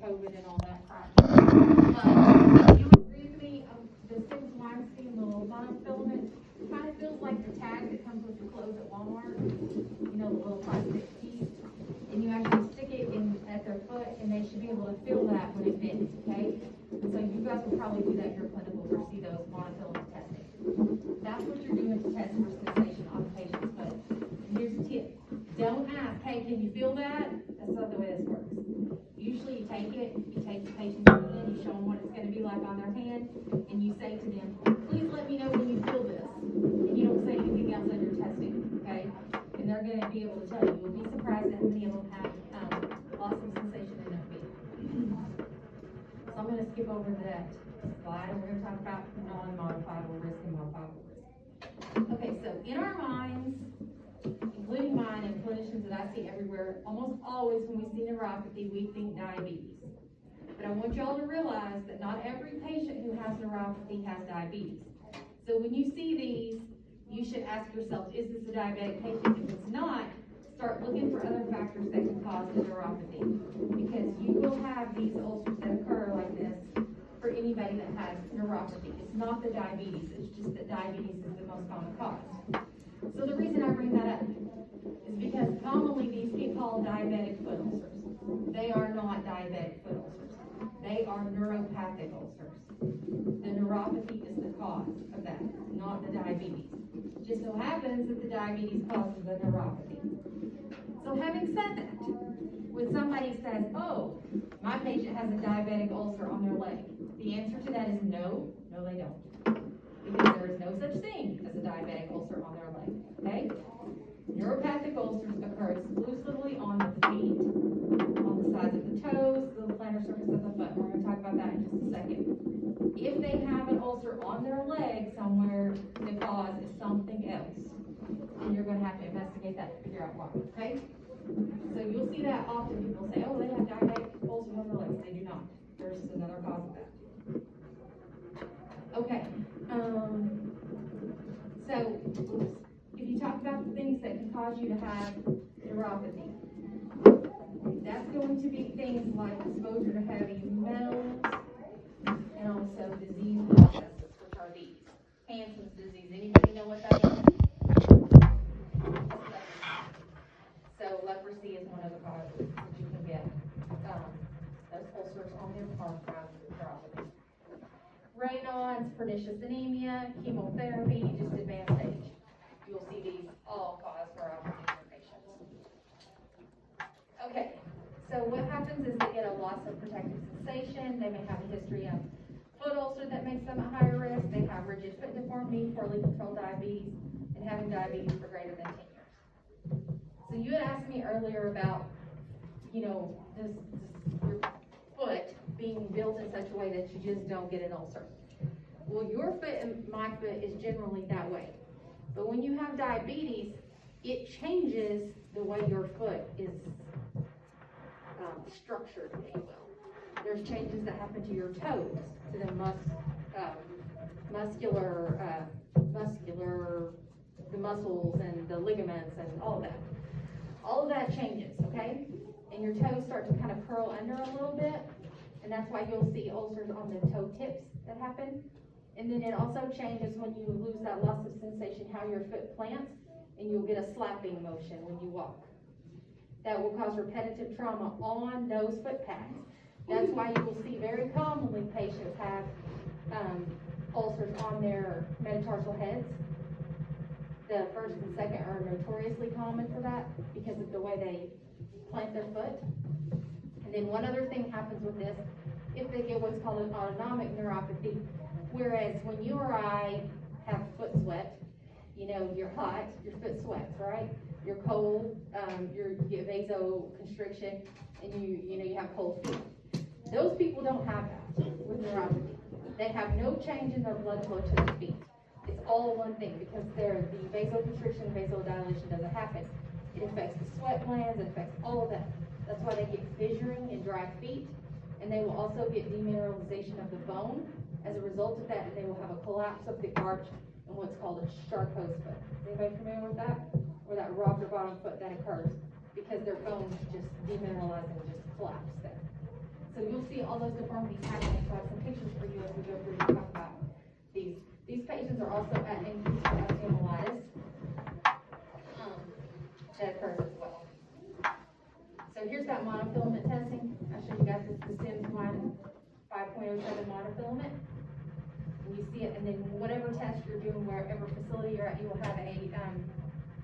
COVID and all that crap. But you agree with me, the Sims Weinstein, the little monofilament, kind of feels like the tag that comes with the clothes at Walmart, you know, the little plastic piece, and you actually stick it in at their foot, and they should be able to feel that when it bends, okay? And so you guys will probably do that in your clinicals or see those monofilament testing. That's what you're doing to test for sensation on the patient's foot. And here's a tip. Don't ask, hey, can you feel that? That's not the way this works. Usually you take the patient's hand, you show them what it's going to be like on their hand, and you say to them, please let me know when you feel this. And you don't say anything else on your testing, okay? And they're going to be able to tell you. You'll be surprised at how many of them have loss of sensation in their feet. So I'm going to skip over that slide, and we're going to talk about non-modifiable risk and modifiable risk. Okay, so in our minds, including mine and clinicians that I see everywhere, almost always when we see neuropathy, we think diabetes. But I want y'all to realize that not every patient who has neuropathy has diabetes. So when you see these, you should ask yourself, is this a diabetic patient? If it's not, start looking for other factors that can cause the neuropathy. Because you will have these ulcers that occur like this for anybody that has neuropathy. It's not the diabetes, it's just that diabetes is the most common cause. So the reason I bring that up is because commonly these get called diabetic foot ulcers. They are not diabetic foot ulcers. They are neuropathic ulcers. The neuropathy is the cause of that, not the diabetes. It just so happens that the diabetes causes the neuropathy. So having said that, when somebody says, oh, my patient has a diabetic ulcer on their leg, the answer to that is no, they don't. Because there is no such thing as a diabetic ulcer on their leg, okay? Neuropathic ulcers occur exclusively on the feet, on the sides of the toes, the plantar surface of the foot. We're going to talk about that in just a second. If they have an ulcer on their leg somewhere, the cause is something else. And you're going to have to investigate that to figure out why, okay? So you'll see that often. People say, oh, they have diabetic ulcers on their legs. They do not. There's another cause of that. Okay. So, if you talk about the things that can cause you to have neuropathy, that's going to be things like exposure to heavy metals and also disease processes, which are these. Hansen's disease. Anybody know what that is? So leprosy is one of the causes that you can get those ulcers on your arm from neuropathy. Raynaud's, pernicious anemia, chemotherapy, just advanced stage. You'll see these all cause neuropathy in your patients. Okay, so what happens is they get a loss of protective sensation. They may have a history of foot ulcer that makes them at higher risk. They have rigid foot deformity, poorly controlled diabetes, and having diabetes for greater than 10 years. So you had asked me earlier about, your foot being built in such a way that you just don't get an ulcer. Well, your foot and my foot is generally that way. But when you have diabetes, it changes the way your foot is structured, if you will. There's changes that happen to your toes, to the the muscles and the ligaments and all of that. All of that changes, okay? And your toes start to kind of curl under a little bit, and that's why you'll see ulcers on the toe tips that happen. And then it also changes when you lose that loss of sensation, how your foot plants, and you'll get a slapping motion when you walk. That will cause repetitive trauma on those foot pads. That's why you will see very commonly patients have ulcers on their metatarsal heads. The first and second are notoriously common for that because of the way they plant their foot. And then one other thing happens with this, if they get what's called an autonomic neuropathy, whereas when you or I have foot sweat, you're hot, your foot sweats, right? You're cold, you get vasoconstriction, and you have cold feet. Those people don't have that with neuropathy. They have no change in their blood flow to their feet. It's all one thing because the vasoconstriction, vasodilation doesn't happen. It affects the sweat glands, it affects all of that. That's why they get fissuring and dry feet, and they will also get demineralization of the bone as a result of that, and they will have a collapse of the arch and what's called a Charcot's foot. Is anybody familiar with that? Or that rocker bottom foot that occurs because their bones just demineralize and just collapse there. So you'll see all those deformities happening, so I have some pictures for you as we go through and talk about these. These patients are also at increased osteomyelitis, that occurs as well. So here's that monofilament testing. I showed you guys this, the SIMS 5.07 monofilament. And you see it, and then whatever test you're doing, wherever facility you're at, you will have a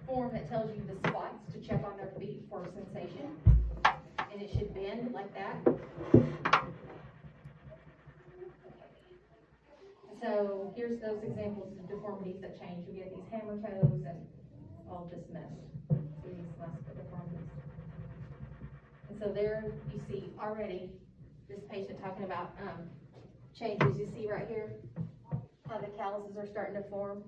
form that tells you the spots to check on their feet for sensation. And it should bend like that. So here's those examples of deformities that change. You get these hammer toes and all this mess. So these muscular deformities. And so there you see already this patient talking about changes. You see right here how the calluses are starting to form.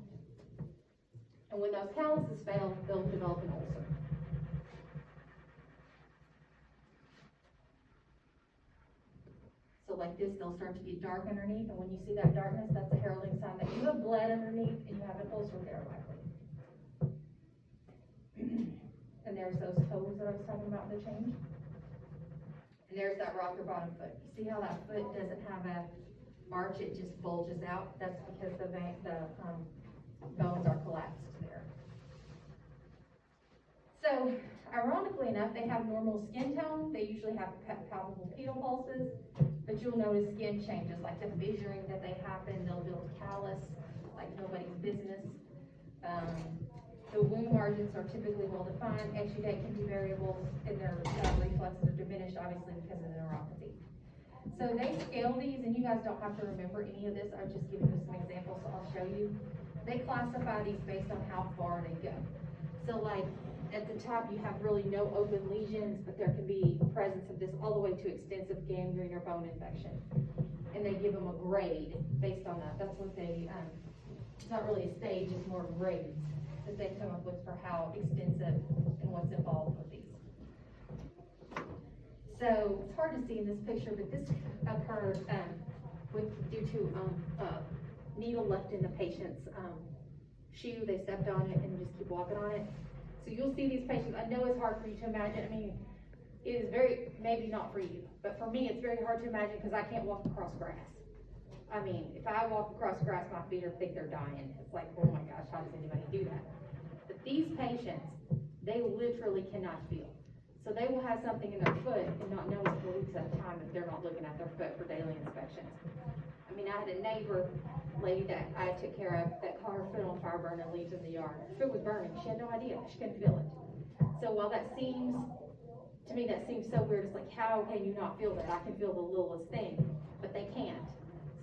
And when those calluses fail, they'll develop an ulcer. So like this, they'll start to get dark underneath, and when you see that darkness, that's a heralding sign that you have bled underneath and you have an ulcer there likely. And there's those toes that I was talking about, the change. And there's that rocker bottom foot. You see how that foot doesn't have a arch, it just bulges out? That's because the bones are collapsed there. So, ironically enough, they have normal skin tone. They usually have palpable pedal pulses, but you'll notice skin changes, like the fissuring that they happen. They'll build callus like nobody's business. The wound margins are typically well defined. Exudate can be variable, and their reflexes are diminished, obviously, because of the neuropathy. So they scale these, and you guys don't have to remember any of this. I've just given you some examples, so I'll show you. They classify these based on how far they go. So like at the top, you have really no open lesions, but there can be presence of this all the way to extensive gangrene or bone infection. And they give them a grade based on that. That's what they, it's not really a stage, it's more grades that they come up with for how extensive and what's involved with these. So it's hard to see in this picture, but this occurred due to needle left in the patient's shoe. They stepped on it and just keep walking on it. So you'll see these patients. I know it's hard for you to imagine. I mean, it is very, maybe not for you, but for me, it's very hard to imagine because I can't walk across grass. I mean, if I walk across grass, my feet think they're dying. It's like, oh my gosh, how does anybody do that? But these patients, they literally cannot feel. So they will have something in their foot and not know it for weeks at a time if they're not looking at their foot for daily inspections. I mean, I had a neighbor lady that I took care of that caught her foot on fire, burning leaves in the yard. Her foot was burning. She had no idea. She couldn't feel it. So while that seems, to me, that seems so weird. It's like, how can you not feel that? I can feel the littlest thing, but they can't.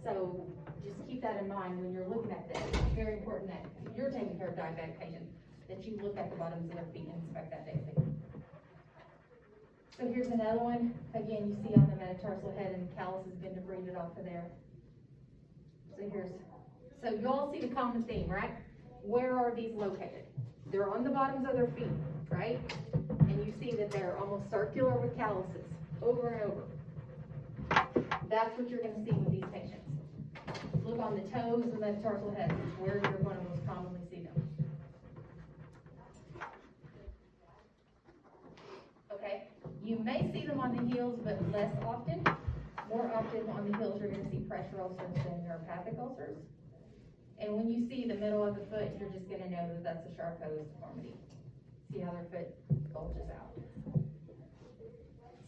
So just keep that in mind when you're looking at this. It's very important that if you're taking care of diabetic patients, that you look at the bottoms of their feet and inspect that daily. So here's another one. Again, you see on the metatarsal head and the callus has been debrided off of there. So you all see the common theme, right? Where are these located? They're on the bottoms of their feet, right? And you see that they're almost circular with calluses, over and over. That's what you're gonna see with these patients. Look on the toes and the metatarsal head, where you're gonna most commonly see them. Okay, you may see them on the heels, but less often. More often on the heels, you're going to see pressure ulcers than neuropathic ulcers. And when you see the middle of the foot, you're just going to know that that's a Charcot's deformity. See how their foot bulges out.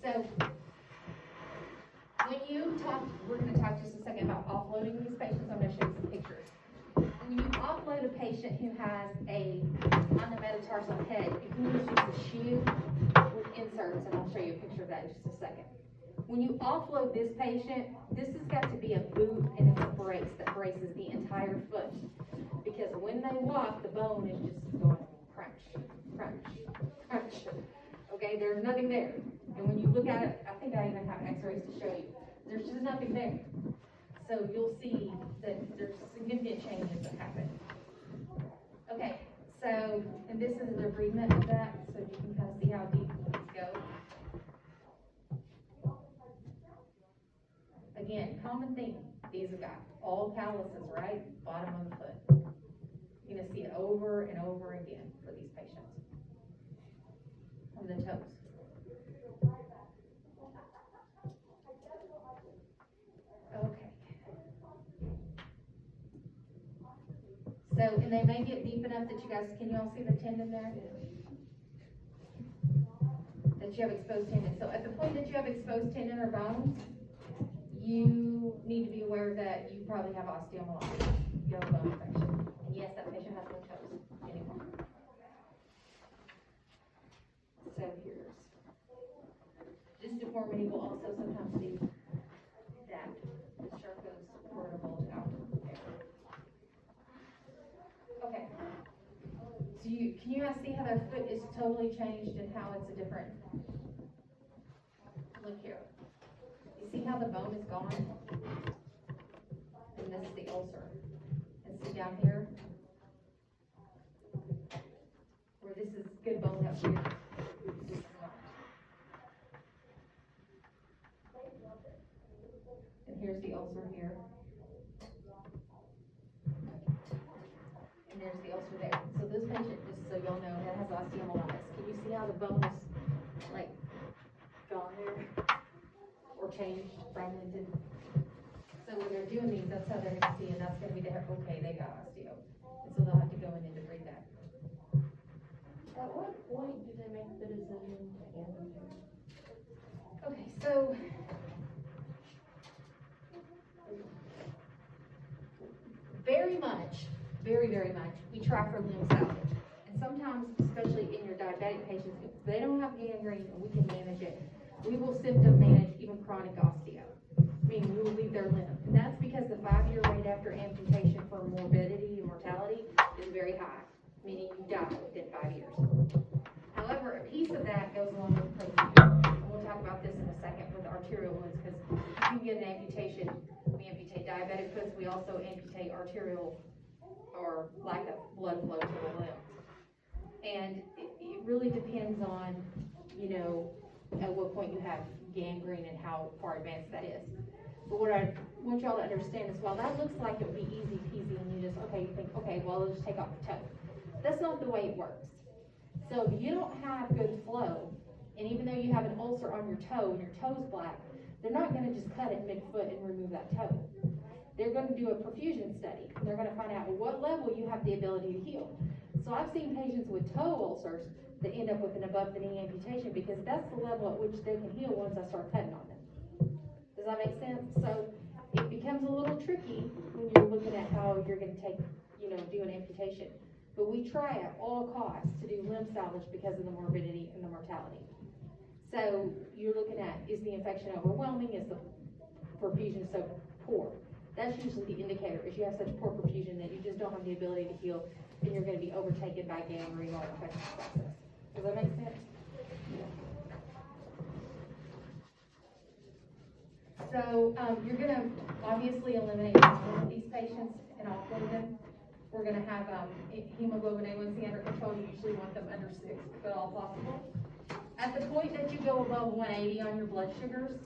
So, when you talk, we're going to talk just a second about offloading these patients. I'm going to show you some pictures. When you offload a patient who has on the metatarsal head, you can use just a shoe with inserts, and I'll show you a picture of that in just a second. When you offload this patient, this has got to be a boot and it's a brace that braces the entire foot. Because when they walk, the bone is just going crunch, crunch, crunch. Okay, there's nothing there. And when you look at it, I think I even have x-rays to show you. There's just nothing there. So you'll see that there's significant changes that happen. Okay, so, and this is the debridement of that, so you can kind of see how deep these go. Again, common theme, these have got all calluses, right? Bottom of the foot. You're going to see it over and over again for these patients. On the toes. and they may get deep enough that you guys, can you all see the tendon there? That you have exposed tendon. So at the point that you have exposed tendon or bones, you need to be aware that you probably have osteomyelitis. You have a bone infection. And yes, that patient has no toes anymore. So here's, this deformity will also sometimes be that the Charcot's were to bulge out there. Okay. So can you guys see how their foot is totally changed and how it's a different, look here. You see how the bone is gone? And this is the ulcer. And see down here? Where this is good bone up here. This is not. And here's the ulcer here. And there's the ulcer there. So this patient, just so y'all know, that has osteomyelitis. Can you see how the bone is like gone there? Or changed, fragmented. So when they're doing these, that's how they're gonna see, and that's gonna be their, okay, they got osteo. And so they'll have to go in and debride that. At what point do they make the decision to amputate? Okay, so very much, we try for limb salvage. And sometimes, especially in your diabetic patients, if they don't have gangrene and we can manage it, we will symptom manage even chronic osteo. Meaning we will leave their limb. And that's because the 5-year rate after amputation for morbidity and mortality is very high, meaning you die within 5 years. However, a piece of that goes along with perfusion. And we'll talk about this in a second with arterial wounds, because if you get an amputation, we amputate diabetic foots, we also amputate arterial or lack of blood flow to the limb. And it really depends on, you know, at what point you have gangrene and how far advanced that is. But what I want y'all to understand is, while that looks like it would be easy peasy and you just, okay, you think, okay, well, let's just take off the toe. That's not the way it works. So if you don't have good flow, and even though you have an ulcer on your toe and your toe's black, they're not gonna just cut it midfoot and remove that toe. They're gonna do a perfusion study. They're gonna find out at what level you have the ability to heal. So I've seen patients with toe ulcers that end up with an above the knee amputation, because that's the level at which they can heal once I start cutting on them. Does that make sense? So it becomes a little tricky when you're looking at how you're gonna take, you know, do an amputation. But we try at all costs to do limb salvage because of the morbidity and the mortality. So you're looking at, is the infection overwhelming? Is the perfusion so poor? That's usually the indicator, is you have such poor perfusion that you just don't have the ability to heal, and you're gonna be overtaken by gangrene or infection process. Does that make sense? So, you're gonna obviously eliminate one of these patients and offload them. We're gonna have, hemoglobin A1C under control. You usually want them under 6, if at all possible. At the point that you go above 180 on your blood sugars,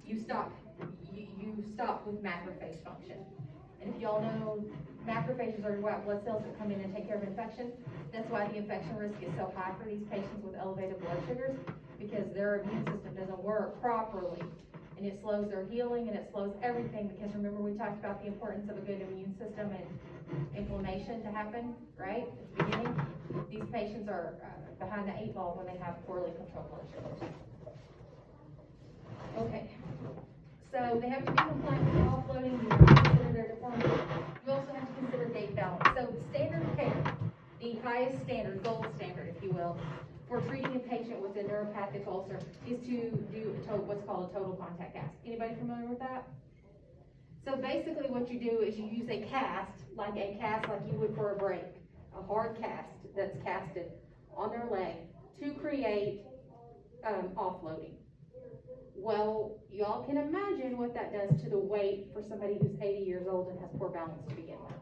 you stop with macrophage function. And if y'all know, macrophages are your white blood cells that come in and take care of infection. That's why the infection risk is so high for these patients with elevated blood sugars, because their immune system doesn't work properly. And it slows their healing, and it slows everything, because remember we talked about the importance of a good immune system and inflammation to happen, right, at the beginning? These patients are behind the 8 ball when they have poorly controlled blood sugars. Okay, so they have to be compliant with offloading. You have to consider their deformity. You also have to consider gait balance. So standard of care, the highest standard, gold standard, if you will, for treating a patient with a neuropathic ulcer is to do what's called a total contact cast. Anybody familiar with that? So basically what you do is you use a cast like you would for a brake, a hard cast that's casted on their leg to create offloading. Well, y'all can imagine what that does to the weight for somebody who's 80 years old and has poor balance to begin with.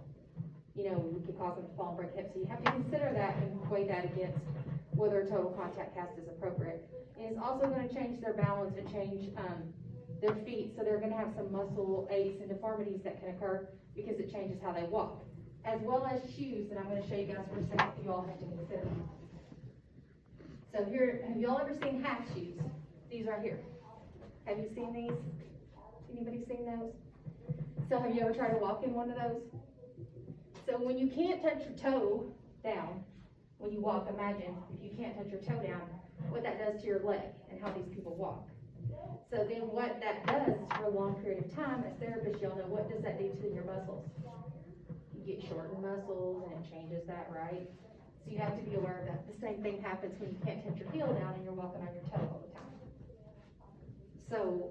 You know, we could cause them to fall and break hips. So you have to consider that and weigh that against whether a total contact cast is appropriate. And it's also going to change their balance and change their feet, so they're going to have some muscle aches and deformities that can occur because it changes how they walk, as well as shoes, and I'm going to show you guys for a second you all have to consider. So here, have y'all ever seen half shoes? These right here. Have you seen these? Anybody seen those? So have you ever tried to walk in one of those? So when you can't touch your toe down, when you walk, imagine if you can't touch your toe down, what that does to your leg and how these people walk. So then what that does is for a long period of time, as therapists, y'all know, what does that do to your muscles? You get shortened muscles and it changes that, right? So you have to be aware of that. The same thing happens when you can't touch your heel down and you're walking on your toe all the time. So,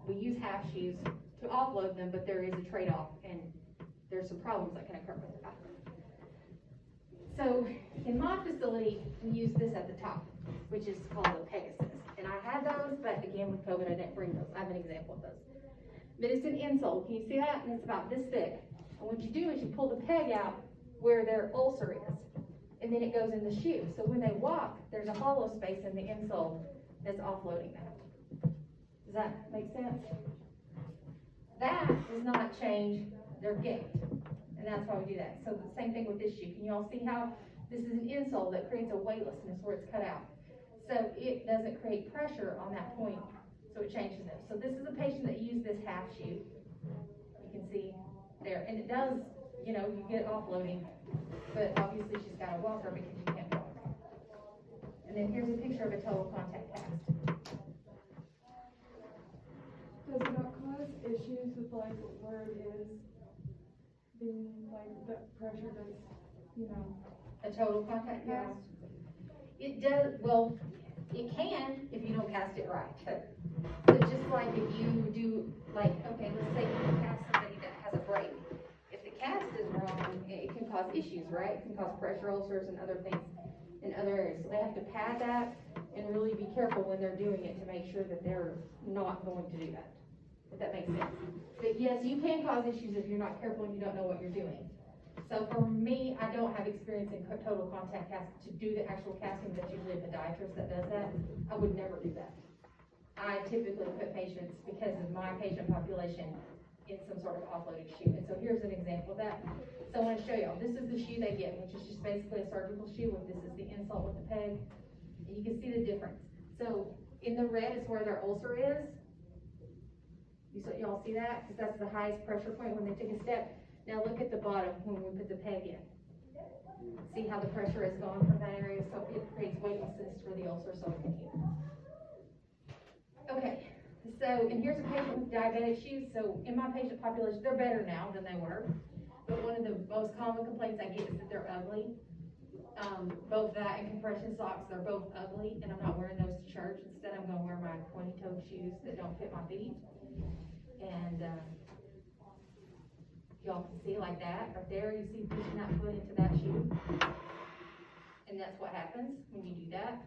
we use half shoes to offload them, but there is a trade-off and there's some problems that can occur with that. So in my facility, we use this at the top, which is called a Pegasus. And I had those, but again with COVID, I didn't bring those. I have an example of those. But it's an insole. Can you see that? And it's about this thick. And what you do is you pull the peg out where their ulcer is. And then it goes in the shoe. So when they walk, there's a hollow space in the insole that's offloading that. Does that make sense? That does not change their gait. And that's why we do that. So the same thing with this shoe. Can you all see how this is an insole that creates a weightlessness where it's cut out? So it doesn't create pressure on that point, so it changes it. So this is a patient that used this half shoe. You can see there, and it does, you know, you get offloading, but obviously she's got a walker because you can't walk. And then here's a picture of a total contact cast. Does it not cause issues with like where it is being like the pressure does, you know? A total contact cast? It does, well, it can if you don't cast it right. So just like if you do, like, okay, let's say you cast somebody that has a break. If the cast is wrong, it can cause issues, right? It can cause pressure ulcers and other things in other areas. So they have to pad that and really be careful when they're doing it to make sure that they're not going to do that. If that makes sense. But yes, you can cause issues if you're not careful and you don't know what you're doing. So for me, I don't have experience in total contact cast to do the actual casting. That's usually a podiatrist that does that. I would never do that. I typically put patients, because of my patient population, in some sort of offloaded shoe. And so here's an example of that. So I want to show y'all. This is the shoe they get, which is just basically a surgical shoe with this is the insole with the peg. And you can see the difference. So in the red is where their ulcer is. Y'all see that? Because that's the highest pressure point when they take a step. Now look at the bottom when we put the peg in. See how the pressure is gone from that area? So it creates weightlessness for the ulcer so it can heal. Okay, so, and here's a patient with diabetic shoes. So in my patient population, they're better now than they were. But one of the most common complaints I get is that they're ugly. Both that and compression socks, they're both ugly, and I'm not wearing those to church. Instead, I'm gonna wear my pointy-toed shoes that don't fit my feet. And, y'all can see like that, right there, you see pushing that foot into that shoe. And that's what happens when you do that.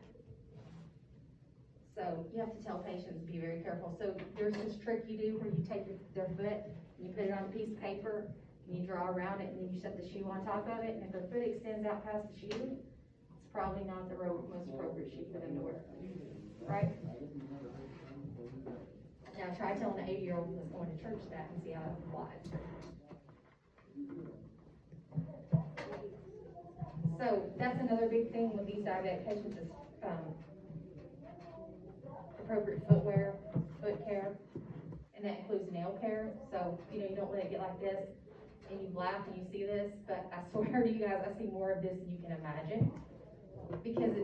So you have to tell patients, be very careful. So there's this trick you do where you take their foot and you put it on a piece of paper and you draw around it and then you set the shoe on top of it. And if their foot extends out past the shoe, it's probably not the most appropriate shoe for them to wear, right? Now try telling an 80-year-old that's going to church that and see how it applies. So that's another big thing with these diabetic patients is appropriate footwear, foot care, and that includes nail care. So, you know, you don't let it get like this and you laugh and you see this, but I swear to you guys, I see more of this than you can imagine. Because,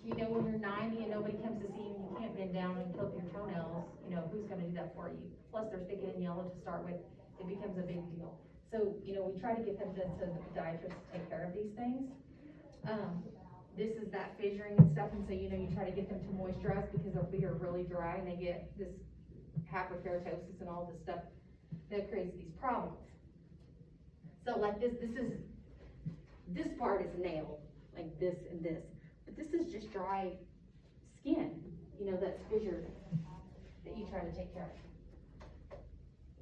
you know, when you're 90 and nobody comes to see you and you can't bend down and clip your toenails, you know, who's gonna do that for you? Plus they're thick and yellow to start with, it becomes a big deal. So, you know, we try to get them to the podiatrist to take care of these things. This is that fissuring and stuff, and so, you know, you try to get them to moisturize because their feet are really dry and they get this hyperkeratosis and all this stuff that creates these problems. So like this part is nail, like this and this, but this is just dry skin, you know, that's fissured that you try to take care of.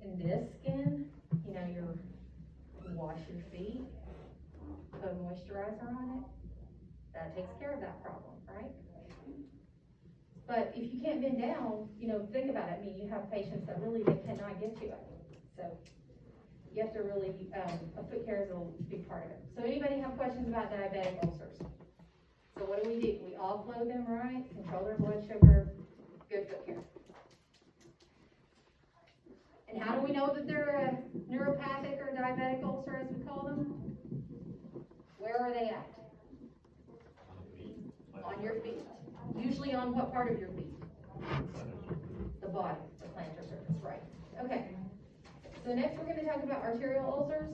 And this skin, you know, you wash your feet, put a moisturizer on it, that takes care of that problem, right? But if you can't bend down, you know, think about it. I mean, you have patients that really, they cannot get to it. So you have to really, foot care is a big part of it. So anybody have questions about diabetic ulcers? So what do? We offload them, right? Control their blood sugar, good foot care. And how do we know that they're a neuropathic or diabetic ulcer, as we call them? Where are they at? On your feet. Usually on what part of your feet? The bottom, the plantar surface, right. Okay. So next we're going to talk about arterial ulcers,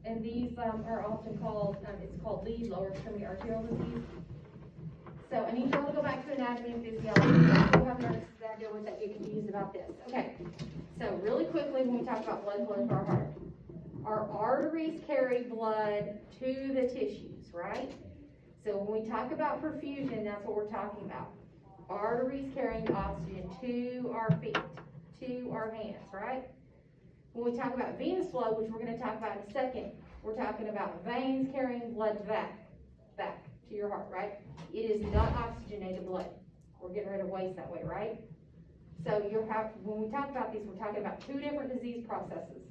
and these are often called, it's called LEAD, lower extremity arterial disease. So I need y'all to go back to anatomy and physiology. If you have nurses that deal with that, get confused about this. Okay. So really quickly, when we talk about blood flow to our heart, our arteries carry blood to the tissues, right? So when we talk about perfusion, that's what we're talking about. Arteries carrying oxygen to our feet, to our hands, right? When we talk about venous flow, which we're going to talk about in a second, we're talking about veins carrying blood back to your heart, right? It is not oxygenated blood. We're getting rid of waste that way, right? So when we talk about these, we're talking about two different disease processes.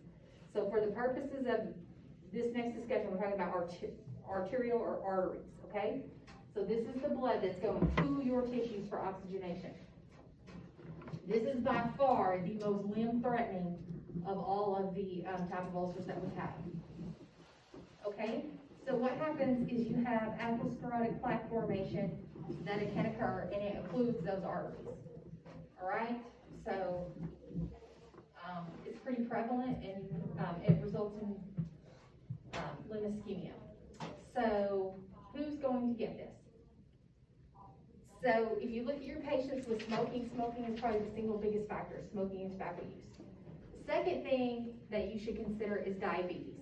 So for the purposes of this next discussion, we're talking about arterial or arteries, okay? So this is the blood that's going to your tissues for oxygenation. This is by far the most limb-threatening of all of the type of ulcers that we have. Okay? So what happens is you have atherosclerotic plaque formation that it can occur, and it includes those arteries. All right? So it's pretty prevalent, and it results in limb ischemia. So who's going to get this? So if you look at your patients with smoking, smoking is probably the single biggest factor, smoking and tobacco use. Second thing that you should consider is diabetes.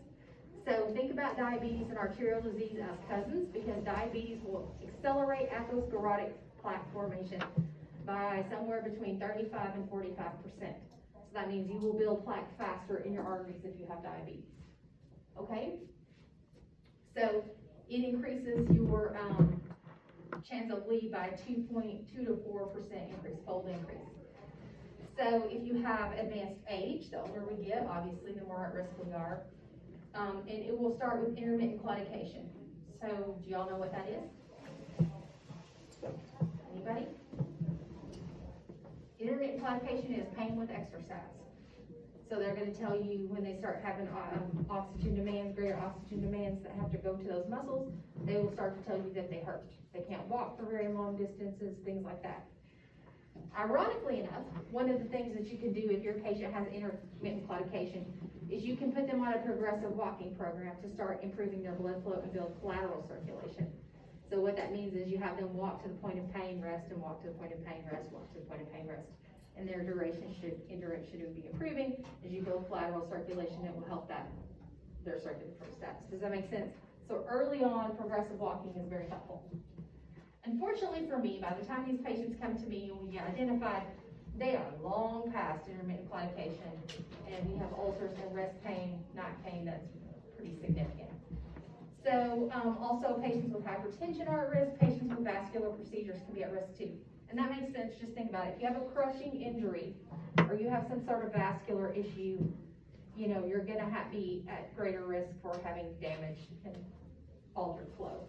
So think about diabetes and arterial disease as cousins, because diabetes will accelerate atherosclerotic plaque formation by somewhere between 35 and 45%. So that means you will build plaque faster in your arteries if you have diabetes. Okay? So it increases your chance of bleed by 2.2 to 4% increase, fold increase. So if you have advanced age, the older we get, obviously the more at risk we are. And it will start with intermittent claudication. So do y'all know what that is? Anybody? Intermittent claudication is pain with exercise. So they're going to tell you when they start having oxygen demands, greater oxygen demands that have to go to those muscles, they will start to tell you that they hurt. They can't walk for very long distances, things like that. Ironically enough, one of the things that you can do if your patient has intermittent claudication is you can put them on a progressive walking program to start improving their blood flow and build collateral circulation. So what that means is you have them walk to the point of pain, rest, and walk to the point of pain, rest, walk to the point of pain, rest. And their endurance should be improving. As you build collateral circulation, it will help their circulatory status. Does that make sense? So early on, progressive walking is very helpful. Unfortunately for me, by the time these patients come to me and we get identified, they are long past intermittent claudication, and we have ulcers and rest pain, neck pain that's pretty significant. So also patients with hypertension are at risk. Patients with vascular procedures can be at risk too. And that makes sense. Just think about it. If you have a crushing injury or you have some sort of vascular issue, you know, you're going to be at greater risk for having damage and altered flow.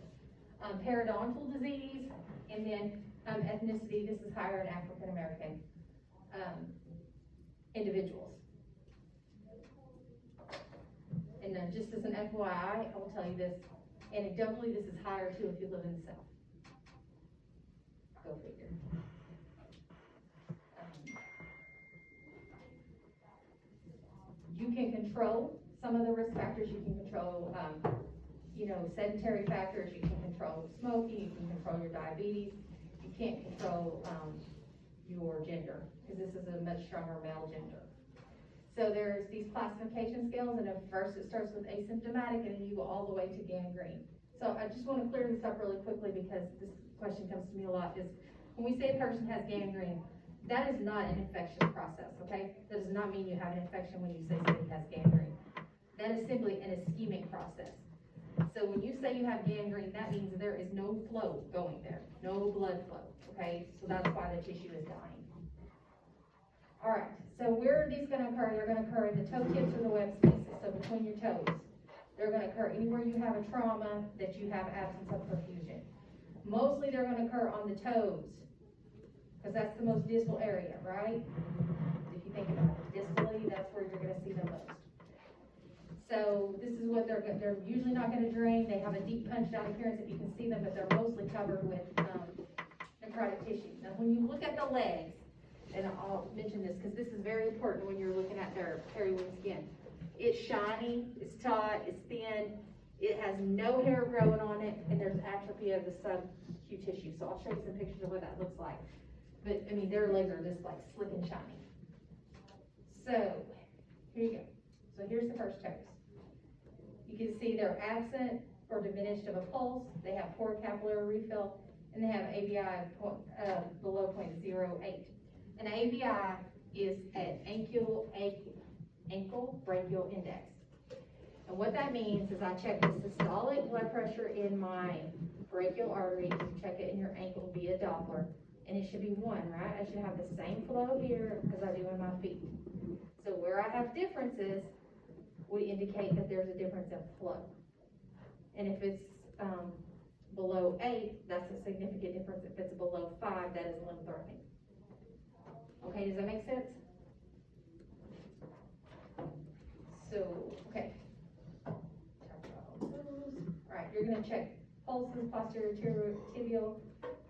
Periodontal disease, and then ethnicity. This is higher in African American individuals. And then just as an FYI, I will tell you this, anecdotally, this is higher too if you live in the South. Go figure. You can control some of the risk factors. You can control, sedentary factors. You can control smoking. You can control your diabetes. You can't control your gender, because this is a much stronger male gender. So there's these classification scales, and at first it starts with asymptomatic, and then you go all the way to gangrene. So I just want to clear this up really quickly, because this question comes to me a lot, is when we say a person has gangrene, that is not an infectious process, okay? That does not mean you have an infection when you say somebody has gangrene. That is simply an ischemic process. So when you say you have gangrene, that means there is no flow going there, no blood flow, okay? So that's why the tissue is dying. All right, so where are these going to occur? They're going to occur in the toe tips or the web spaces, so between your toes. They're going to occur anywhere you have a trauma that you have absence of perfusion. Mostly they're going to occur on the toes, because that's the most distal area, right? If you think about it, distally, that's where you're they're usually not gonna drain, they have a deep punched out appearance if you can see them, but they're mostly covered with, necrotic tissue. Now, when you look at the legs, and I'll mention this, because this is very important when you're looking at their periwing skin. It's shiny, it's taut, it's thin, it has no hair growing on it, and there's atrophy of the sub-Q tissue. So I'll show you some pictures of what that looks like. But, I mean, their legs are just like slick and shiny. So, here you go. So here's the first toes. You can see they're absent or diminished of a pulse, they have poor capillary refill, and they have ABI below 0.08. An ABI is an ankle brachial index. And what that means is I check the systolic blood pressure in my brachial artery, check it in your ankle via Doppler, and it should be 1, right? I should have the same flow here as I do in my feet. So where I have differences would indicate that there's a difference in flow. And if it's below 8, that's a significant difference. If it's below 5, that is limb threatening. Okay, does that make sense? So, okay. Alright, you're gonna check pulses, posterior tibial,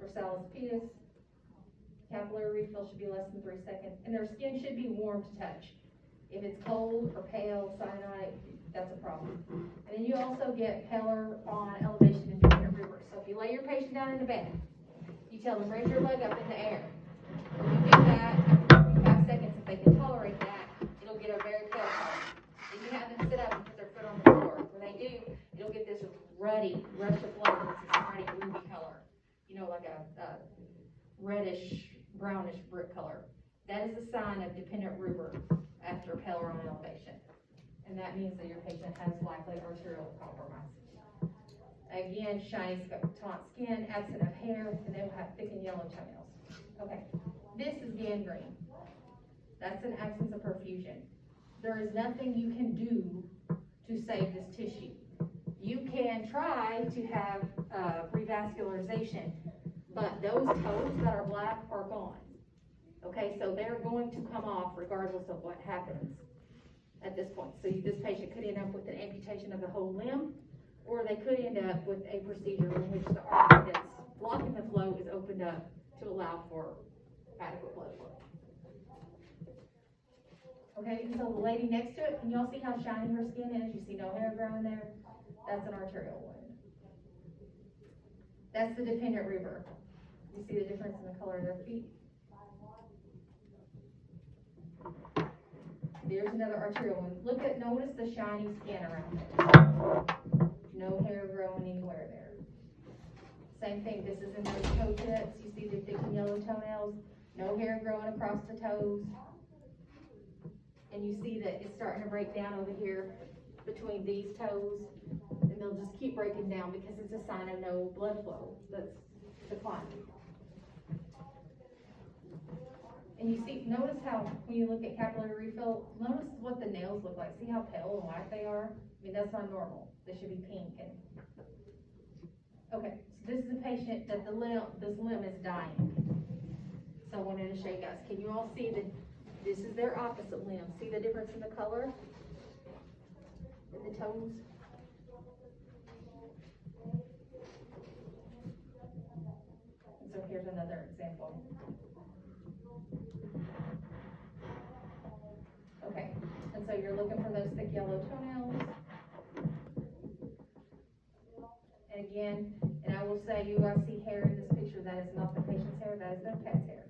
dorsalis pedis. Capillary refill should be less than 3 seconds, and their skin should be warm to touch. If it's cold or pale, cyanotic, that's a problem. And then you also get pallor on elevation and dependent rubric. So if you lay your patient down in the bed, you tell them raise your leg up in the air. When you do that, after 45 seconds, if they can tolerate that, it'll get a very pale color. Then you have them sit up and put their foot on the floor. When they do, it'll get this ruddy rush of blood. It's this ruddy ruby color. You know, like a reddish, brownish brick color. That is a sign of dependent rubric after pallor on elevation. And that means that your patient has likely arterial compromise. Again, shiny, taut skin, absent of hair, and they will have thick and yellow toenails. Okay, this is gangrene. That's an absence of perfusion. There is nothing you can do to save this tissue. You can try to have revascularization, but those toes that are black are gone. Okay, so they're going to come off regardless of what happens at this point. So this patient could end up with an amputation of the whole limb, or they could end up with a procedure in which the artery that's blocking the flow is opened up to allow for adequate blood flow. Okay, so the lady next to it, can y'all see how shiny her skin is? You see no hair growing there? That's an arterial wound. That's the dependent rubric. You see the difference in the color of their feet? There's another arterial wound. Notice the shiny skin around it. No hair growing anywhere there. Same thing, this is in those toe tips. You see the thick and yellow toenails. No hair growing across the toes. And you see that it's starting to break down over here between these toes. And they'll just keep breaking down because it's a sign of no blood flow that's declining. And you see, notice how, when you look at capillary refill, notice what the nails look like. See how pale and white they are? I mean, that's not normal. They should be pink. And okay, so this is a patient that this limb is dying. So I wanted to show you guys. Can you all see that this is their opposite limb? See the difference in the color? In the toes? And so here's another example. Okay, and so you're looking for those thick yellow toenails. And again, and I will say, you guys see hair in this picture, that is not the patient's hair, that is their cat's hair.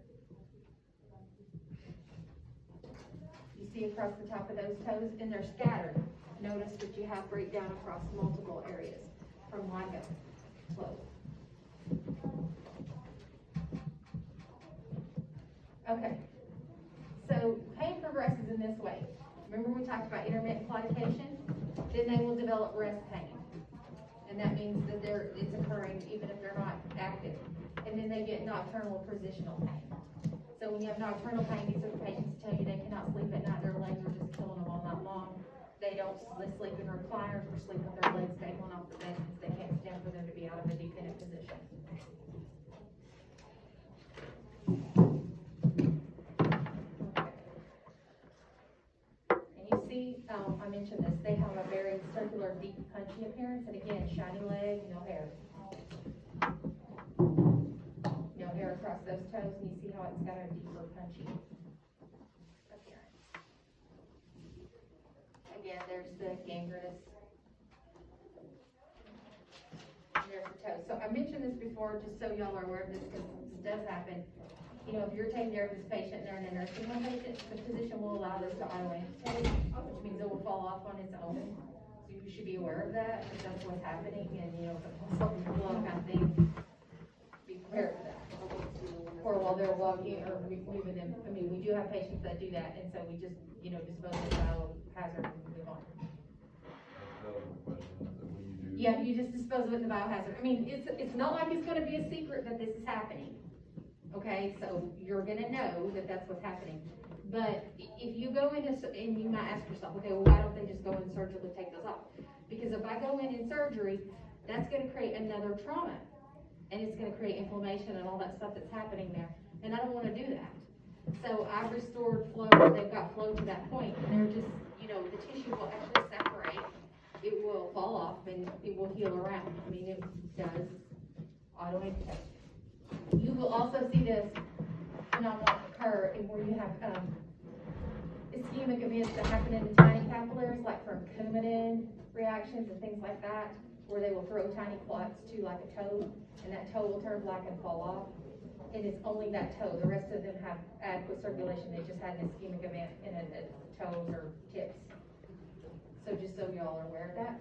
You see across the top of those toes, and they're scattered. Notice that you have breakdown across multiple areas from lack of flow. Okay. So pain progresses in this way. Remember we talked about intermittent claudication? Then they will develop rest pain. And that means that it's occurring even if they're not active. And then they get nocturnal positional pain. So when you have nocturnal pain, these are the patients tell you they cannot sleep at night. Their legs are just killing them all night long. They sleep in recliners or sleep with their legs dangling off the bed because they can't stand for them to be out of a dependent position. see, I mentioned this, they have a very circular, deep, punchy appearance, and again, shiny leg, no hair. No hair across those toes, and you see how it's got a deeper, punchy appearance. Again, there's the gangrenous. And there's the toe. So I mentioned this before, just so y'all are aware of this, because this does happen. You know, if you're taking care of this patient and they're in a nursing home patient, the physician will allow this to auto-amputate, which means it will fall off on its own. So you should be aware of that, if that's what's happening, and, you know, if it's something kind of thing, be prepared for that. Or while they're walking or moving them, I mean, we do have patients that do that, and so we just, you know, dispose of the biohazard and move on. That was my question, so when you do. Yeah, you just dispose of it in the biohazard. I mean, it's not like it's gonna be a secret that this is happening. Okay, so you're gonna know that that's what's happening. But if you go into, and you might ask yourself, okay, well, why don't they just go and surgically take those off? Because if I go in surgery, that's gonna create another trauma. And it's gonna create inflammation and all that stuff that's happening there. And I don't wanna do that. So I've restored flow, they've got flow to that point, and they're just, you know, the tissue will actually separate. It will fall off and it will heal around. I mean, it does auto-amputate. You will also see this phenomenon occur in where you have, ischemic events that happen in the tiny capillaries, like from Coumadin reactions and things like that, where they will throw tiny clots to like a toe, and that toe will turn black and fall off. And it's only that toe. The rest of them have adequate circulation. They just had an ischemic event in the toes or tips. So just so y'all are aware of that.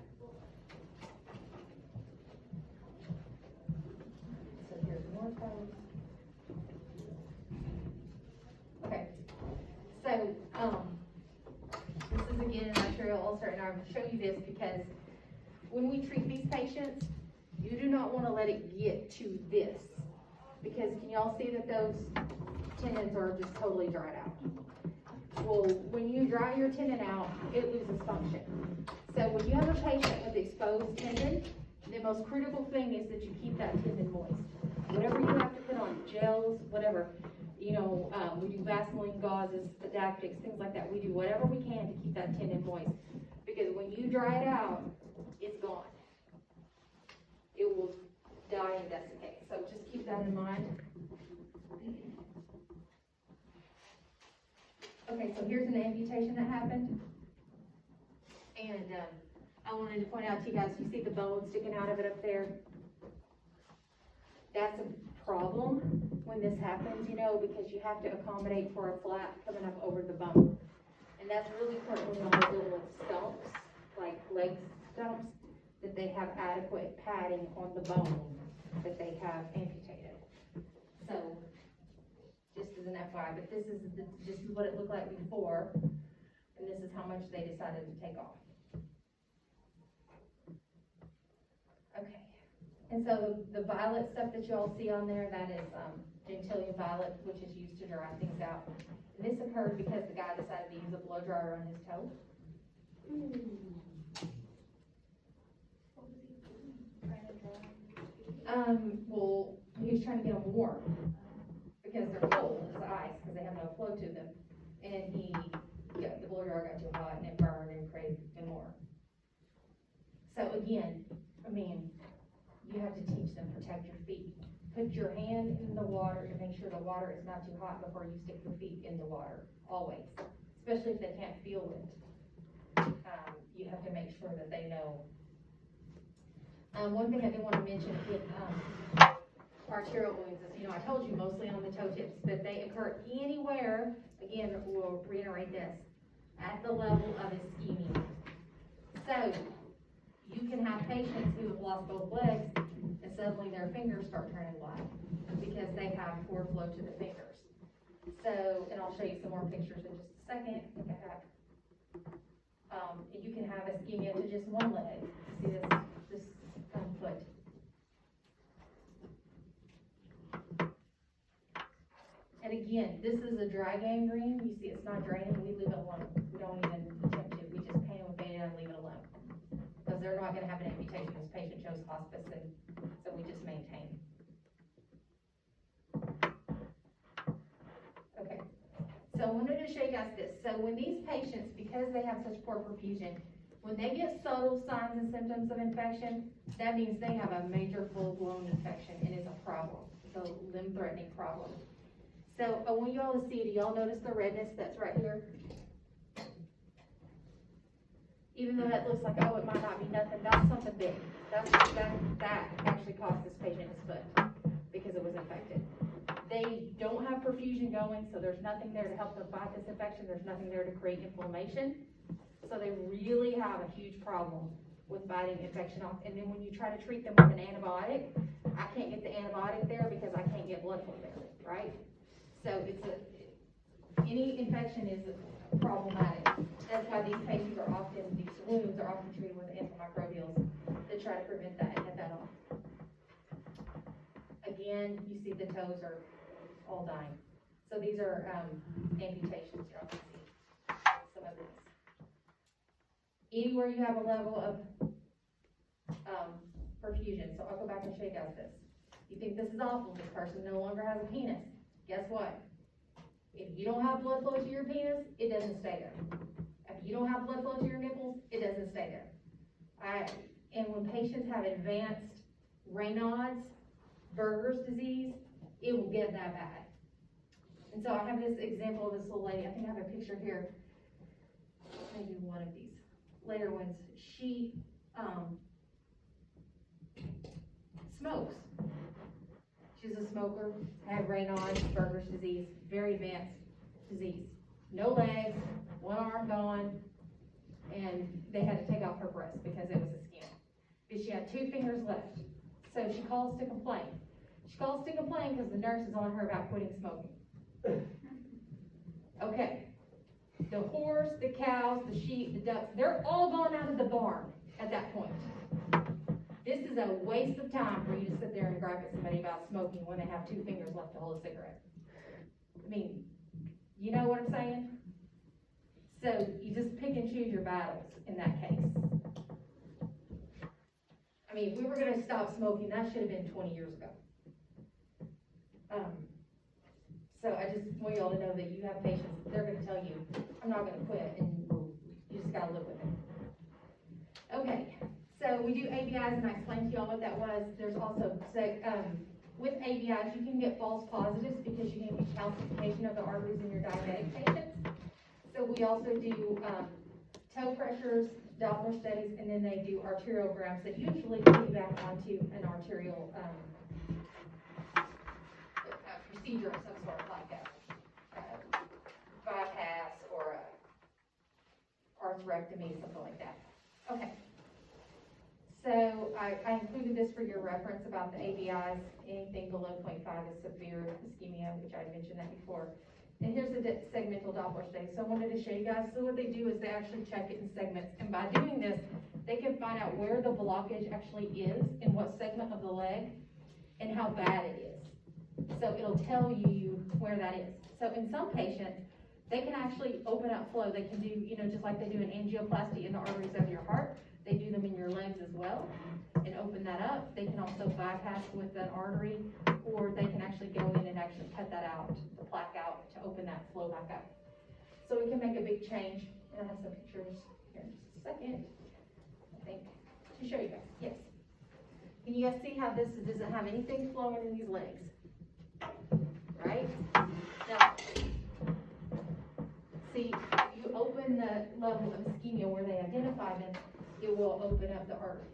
So here's more toes. Okay. So, this is again an arterial ulcer, and I'll show you this because when we treat these patients, you do not want to let it get to this. Because can y'all see that those tendons are just totally dried out? Well, when you dry your tendon out, it loses function. So when you have a patient with exposed tendon, the most critical thing is that you keep that tendon moist. Whatever you have to put on, gels, whatever, you know, we do Vaseline gauzes, Adaptix, things like that. We do whatever we can to keep that tendon moist. Because when you dry it out, it's gone. It will die and desiccate. So just keep that in mind. Okay, so here's an amputation that happened. And I wanted to point out to you guys, you see the bone sticking out of it up there? That's a problem when this happens, you know, because you have to accommodate for a flap coming up over the bone. And that's really important when you have little stumps, like leg stumps, that they have adequate padding on the bone that they have amputated. So, just as an FYI, but this is what it looked like before, and this is how much they decided to take off. Okay, and so the violet stuff that you all see on there, that is gentilia violet, which is used to dry things out. And this occurred because the guy decided to use a blow dryer on his toe. Well, he was trying to get them warm because they're cold as ice because they have no flow to them. And the blow dryer got too hot and it burned and created even more. So again, I mean, you have to teach them, protect your feet. Put your hand in the water and make sure the water is not too hot before you stick your feet in the water, always. Especially if they can't feel it. You have to make sure that they know. One thing I did want to mention with arterial wounds is, you know, I told you mostly on the toe tips, but they occur anywhere, again, we'll reiterate this, at the level of ischemia. So, you can have patients who have lost both legs and suddenly their fingers start turning black because they have poor flow to the fingers. So, and I'll show you some more pictures in just a second. I think I have. You can have ischemia to just one leg. See this foot. And again, this is a dry gangrene. You see it's not draining. We leave it alone. We don't even attempt to. We just paint with Band-Aid and leave it alone. Because they're not going to have an amputation. This patient chose hospice, and so we just maintain. Okay. So I wanted to show you guys this. So when these patients, because because they have such poor perfusion, when they get subtle signs and symptoms of infection, that means they have a major full-blown infection and it's a problem. It's a limb-threatening problem. So I want you all to see, do y'all notice the redness that's right here? Even though that looks like, oh, it might not be nothing, that's something big. That actually cost this patient his foot because it was infected. They don't have perfusion going, so there's nothing there to help them fight this infection. There's nothing there to create inflammation. So they really have a huge problem with fighting infection off. And then when you try to treat them with an antibiotic, I can't get the antibiotic there because I can't get blood flow there, right? So any infection is problematic. That's why these patients are often, these wounds are often treated with antimicrobials to try to prevent that and get that off. Again, you see the toes are all dying. So these are amputations, y'all can see some of this. Anywhere you have a level of perfusion, so I'll go back and show you guys this. You think this is awful, this person no longer has a penis. Guess what? If you don't have blood flow to your penis, it doesn't stay there. If you don't have blood flow to your nipples, it doesn't stay there. And when patients have advanced Raynaud's, Berger's disease, it will get that bad. And so I have this example of this little lady. I think I have a picture here. Maybe one of these later ones. She smokes. She's a smoker, had Raynaud's, Berger's disease, very advanced disease. No legs, one arm gone, and they had to take off her breast because it was ischemic. But she had 2 fingers left. So she calls to complain. She calls to complain because the nurse is on her about quitting smoking. Okay. The horse, the cows, the sheep, the ducks, they're all gone out of the barn at that point. This is a waste of time for you to sit there and gripe at somebody about smoking when they have 2 fingers left to hold a cigarette. I mean, you know what I'm saying? So you just pick and choose your battles in that case. I mean, if we were gonna stop smoking, that should have been 20 years ago. So I just want y'all to know that you have patients, they're gonna tell you, I'm not gonna quit, and you just gotta live with it. Okay, so we do ABIs, and I explained to y'all what that was. There's also, with ABIs, you can get false positives because you can get calcification of the arteries in your diabetic patients. So we also do toe pressures, Doppler studies, and then they do arteriograms that usually piggyback onto an arterial procedure of some sort, like a bypass or a arthrectomy, something like that. Okay. So I included this for your reference about the ABIs. Anything below 0.5 is severe ischemia, which I mentioned that before. And here's the segmental Doppler study. So I wanted to show you guys. So what they do is they actually check it in segments. And by doing this, they can find out where the blockage actually is, in what segment of the leg, and how bad it is. So it'll tell you where that is. So in some patients, they can actually open up flow. They can do, just like they do an angioplasty in the arteries of your heart, they do them in your legs as well and open that up. They can also bypass with an artery, or they can actually go in and actually cut that out, the plaque out, to open that flow back up. So we can make a big change. And I have some pictures here in just a second, I think, to show you guys. Yes. Can you guys see how this doesn't have anything flowing in these legs? Right? Now, see, you open the level of ischemia where they identify them, it will open up the arteries.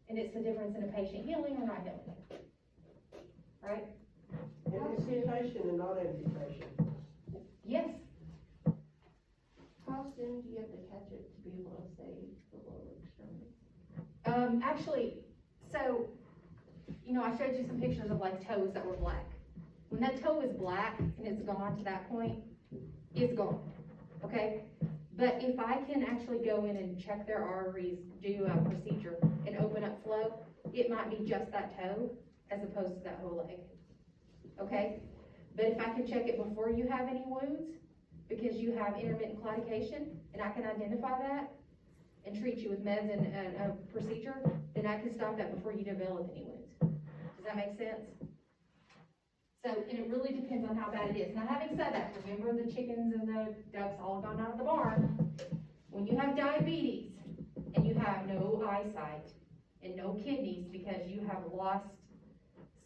And it's the difference in a patient healing or not healing. Right? Amputation and not amputation. Yes. How soon do you have to catch it to be able to save the lower extremity? Actually, so, I showed you some pictures of like toes that were black. When that toe is black and it's gone to that point, it's gone, okay? But if I can actually go in and check their arteries, do a procedure, and open up flow, it might be just that toe as opposed to that whole leg, okay? But if I can check it before you have any wounds, because you have intermittent claudication, and I can identify that and treat you with meds and a procedure, then I can stop that before you develop any wounds. Does that make sense? So, and it really depends on how bad it is. Now, having said that, remember the chickens and the ducks all gone out of the barn? When you have diabetes and you have no eyesight and no kidneys because you have lost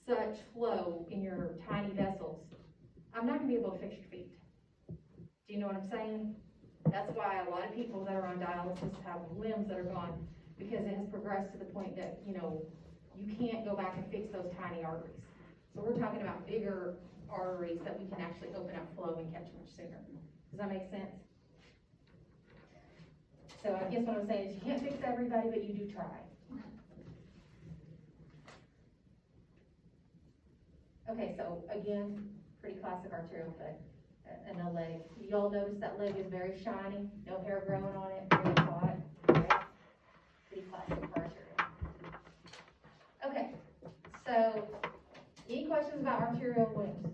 such flow in your tiny vessels, I'm not gonna be able to fix your feet. Do you know what I'm saying? That's why a lot of people that are on dialysis have limbs that are gone, because it has progressed to the point that, you know, you can't go back and fix those tiny arteries. So we're talking about bigger arteries that we can actually open up flow and catch much sooner. Does that make sense? So I guess what I'm saying is you can't fix everybody, but you do try. Okay, so again, pretty classic arterial foot and a leg. Y'all notice that leg is very shiny, no hair growing on it, very taut, right? Pretty classic for arterial. Okay, so any questions about arterial wounds?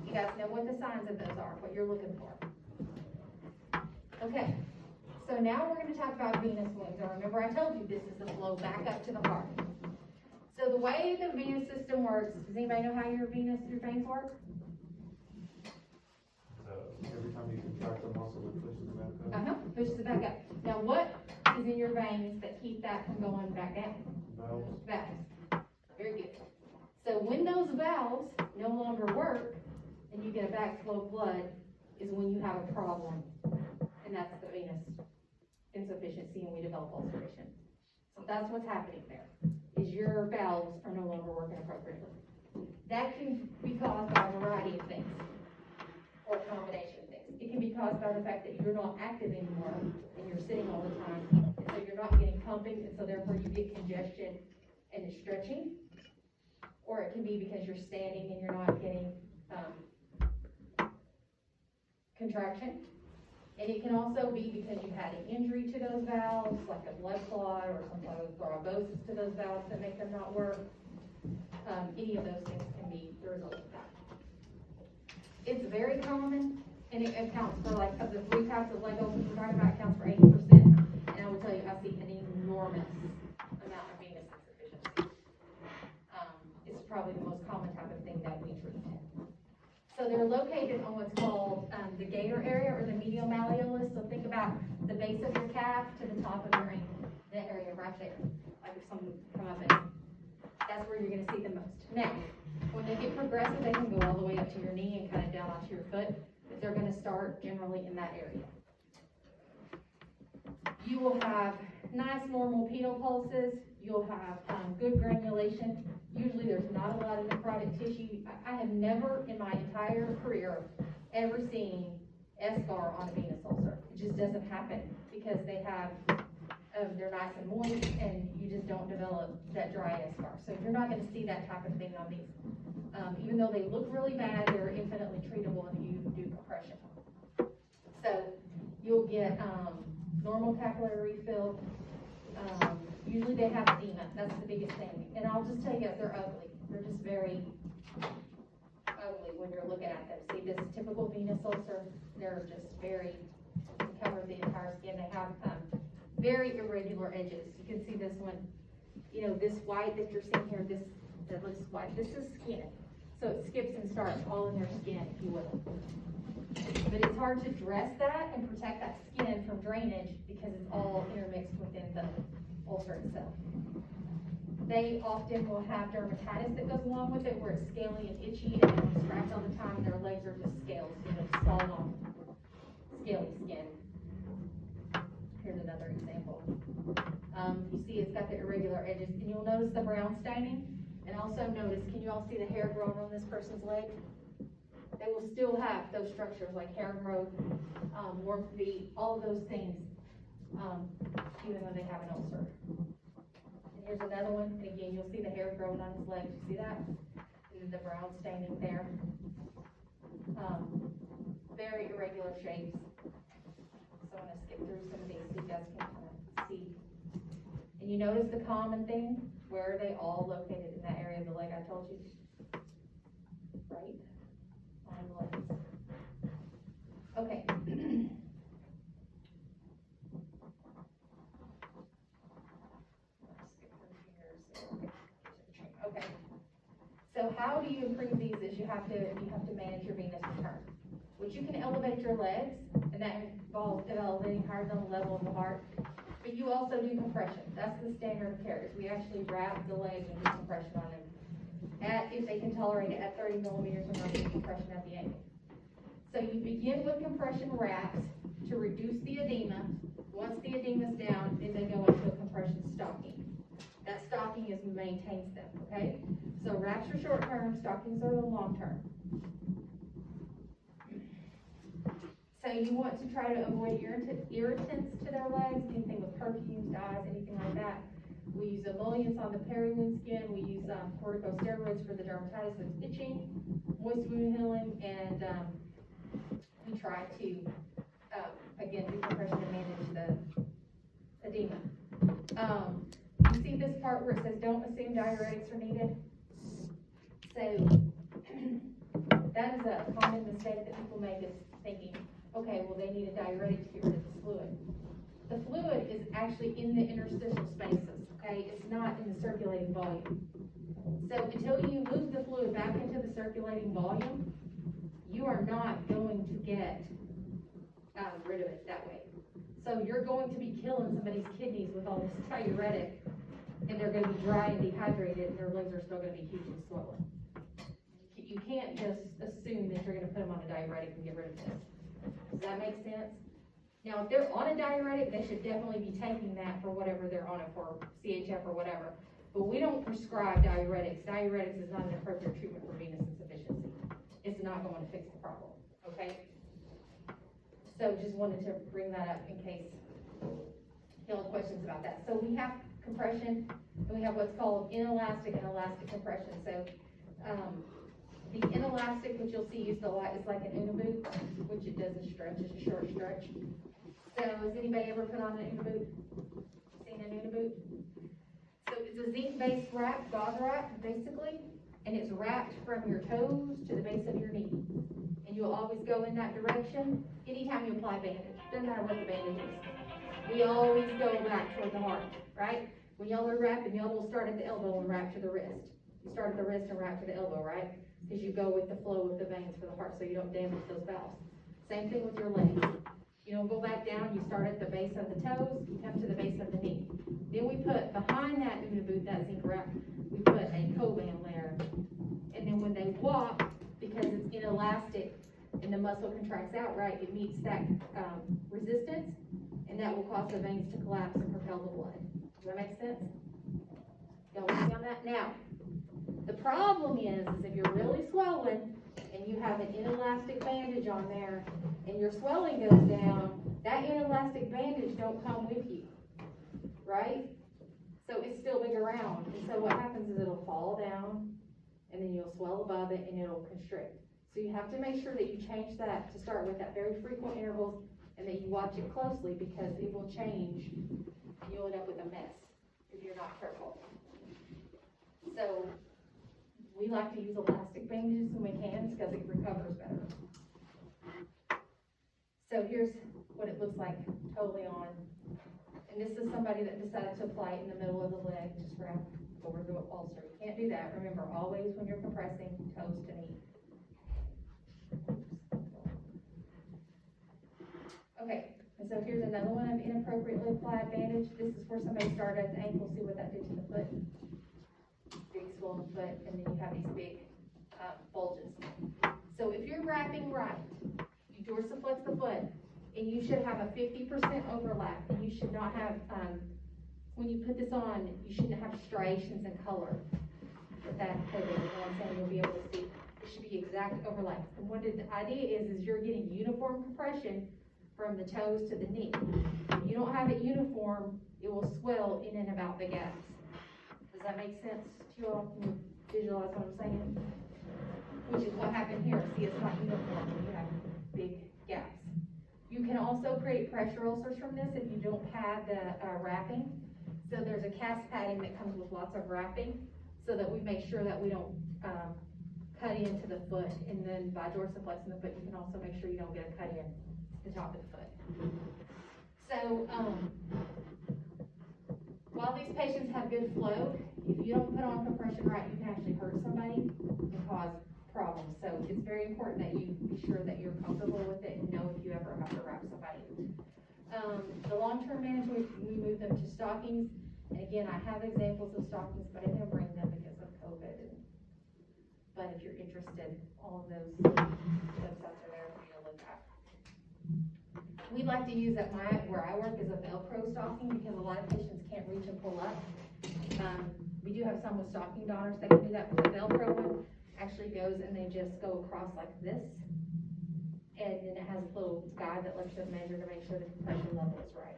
You guys know what the signs of those are, what you're looking for. Okay, so now we're going to talk about venous wounds. And remember I told you this is the flow back up to the heart. So the way the venous system works, does anybody know how your veins work? Every time you contract the muscle, it pushes it back up. Pushes it back up. Now what is in your veins that keep that from going back down? Valves. Valves. Very good. So when those valves no longer work and you get a backflow of blood is when you have a problem. And that's the venous insufficiency and we develop ulceration. So that's what's happening there, is your valves are no longer working appropriately. That can be caused by a variety of things, or a combination of things. It can be caused by the fact that you're not active anymore and you're sitting all the time, and so you're not getting pumping, and so therefore you get congestion and it's stretching. Or it can be because you're standing and you're not getting contraction. And it can also be because you had an injury to those valves, like a blood clot or some kind of thrombosis to those valves that make them not work. Any of those things can be the result of that. It's very common, and it accounts for, like, of the 3 types of leg opens we're talking about, accounts for 80%. And I will tell you, I see an enormous amount of venous insufficiency. It's probably the most common type of thing that we treat. So they're located on what's called the gaiter area, or the medial malleolus. So think about the base of your calf to the top of your ankle, that area right there. Like if someone come up and that's where you're going to see the most. Now, when they get progressive, they can go all the way up to your knee and kind of down onto your foot, but they're going to start generally in that area. You will have nice normal pedal pulses. You'll have good granulation. Usually there's not a lot of necrotic tissue. I have never in my entire career ever seen eschar on a venous ulcer. It just doesn't happen because they have, they're nice and moist, and you just don't develop that dry eschar. So you're not going to see that type of thing on these. Even though they look really bad, they're infinitely treatable if you do compression. So you'll get normal capillary refill. Usually they have edema, that's the biggest thing. And I'll just tell you, they're ugly. They're just very ugly when you're looking at them. See, this typical venous ulcer, they're just very, cover the entire skin. They have very irregular edges. You can see this one, you know, this white that you're seeing here, this that looks white, this is skin. So it skips and starts all in their skin, if you will. But it's hard to dress that and protect that skin from drainage because it's all intermixed within the ulcer itself. They often will have dermatitis that goes along with it, where it's scaly and itchy and they're scratched all the time, and their legs are just scales, you know, just falling off. Scaly skin. Here's another example. You see it's got the irregular edges, and you'll notice the brown staining, and also notice, can you all see the hair growing on this person's leg? They will still have those structures like hair growth, warm feet, all of those things, even though they have an ulcer. And here's another one, and again, you'll see the hair growing on his leg. You see that? And the brown staining there. Very irregular shapes. So I'm going to skip through some of these so you guys can kind of see. And you notice the common thing? Where are they all located in that area of the leg I told you? Right? On the legs. Okay. Okay. So how do you improve these as you have to manage your venous return. Which you can elevate your legs, and that involves elevating higher than the level of the heart. But you also do compression. That's the standard of care, is we actually wrap the legs and do compression on them. If they can tolerate it, at 30 millimeters, we're not doing compression at the ankle. So you begin with compression wraps to reduce the edema. Once the edema's down, then they go into a compression stocking. That stocking maintains them, okay? So wraps are short term, stockings are the long term. So you want to try to avoid irritants to their legs, anything with perfumes, dyes, anything like that. We use emollients on the peri-wound skin. We use corticosteroids for the dermatitis that's itching, moist wound healing, and we try to, again, do compression to manage the edema. You see this part where it says don't assume diuretics are needed? So that is a common mistake that people make, is thinking, okay, well, they need a diuretic to get rid of the fluid. The fluid is actually in the interstitial spaces, okay? It's not in the circulating volume. So until you move the fluid back into the circulating volume, you are not going to get rid of it that way. So you're going to be killing somebody's kidneys with all this diuretic, and they're going to be dry and dehydrated, and their legs are still going to be huge and swollen. You can't just assume that you're going to put them on a diuretic and get rid of this. Does that make sense? Now, if they're on a diuretic, they should definitely be taking that for whatever they're on it for, CHF or whatever. But we don't prescribe diuretics. Diuretics is not an appropriate treatment for venous insufficiency. It's not going to fix the problem, okay? So just wanted to bring that up in case you have questions about that. So we have compression, and we have what's called inelastic and elastic compression. So the inelastic, which you'll see used a lot, is like an Una boot, which it doesn't stretch, it's a short stretch. So has anybody ever put on an Una boot? Seen an Una boot? So it's a zinc-based wrap, gauze wrap, basically, and it's wrapped from your toes to the base of your knee. And you'll always go in that direction anytime you apply bandage. Doesn't matter what the bandage is. We always go back toward the heart, right? When y'all are wrapping, y'all will start at the elbow and wrap to the wrist. You start at the wrist and wrap to the elbow, right? Because you go with the flow of the veins for the heart, so you don't damage those valves. Same thing with your legs. You don't go back down, you start at the base of the toes, you come to the base of the knee. Then we put behind that Una boot, that zinc wrap, we put a Coban layer. And then when they walk, because it's inelastic and the muscle contracts out, right, it meets that resistance, and that will cause the veins to collapse and propel the blood. Does that make sense? Y'all with me on that? Now, the problem is if you're really swollen and you have an inelastic bandage on there and your swelling goes down, that inelastic bandage don't come with you, right? So it's still big around. And so what happens is it'll fall down and then you'll swell above it and it'll constrict. So you have to make sure that you change that to start with at very frequent intervals and that you watch it closely because it will change and you'll end up with a mess if you're not careful. So we like to use elastic bandages when we can because it recovers better. So here's what it looks like totally on. And this is somebody that decided to apply it in the middle of the leg, just wrap over the ulcer. You can't do that. Remember, always when you're compressing, toes to knee. Okay, and so here's another one of inappropriately applied bandage. This is where somebody started at the ankle. See what that did to the foot? Big swollen foot, and then you have these big bulges. So if you're wrapping right, you dorsiflex the foot, and you should have a 50% overlap, and you should not have, when you put this on, you shouldn't have striations in color. With that, you know what I'm saying, you'll be able to see. It should be exact overlap. And what the idea is you're getting uniform compression from the toes to the knee. If you don't have it uniform, it will swell in and about the gaps. Does that make sense to you all? Can you visualize what I'm saying? Which is what happened here. See, it's not uniform. You have big gaps. You can also create pressure ulcers from this if you don't have the wrapping. So there's a cast padding that comes with lots of wrapping so that we make sure that we don't cut into the foot. And then by dorsiflexing the foot, you can also make sure you don't get a cut in the top of the foot. So while these patients have good flow, if you don't put on compression right, you can actually hurt somebody and cause problem. So it's very important that you be sure that you're comfortable with it and know if you ever have to wrap somebody. The long-term management, we move them to stockings. And again, I have examples of stockings, but I didn't bring them because of COVID. But if you're interested, all of those websites are there for you to look at. We like to use at where I work is a Velcro stocking because a lot of patients can't reach and pull up. We do have some with stocking donors that can do that, but the Velcro one actually goes and they just go across like this. And then it has a little guide that lets them measure to make sure the compression level is right.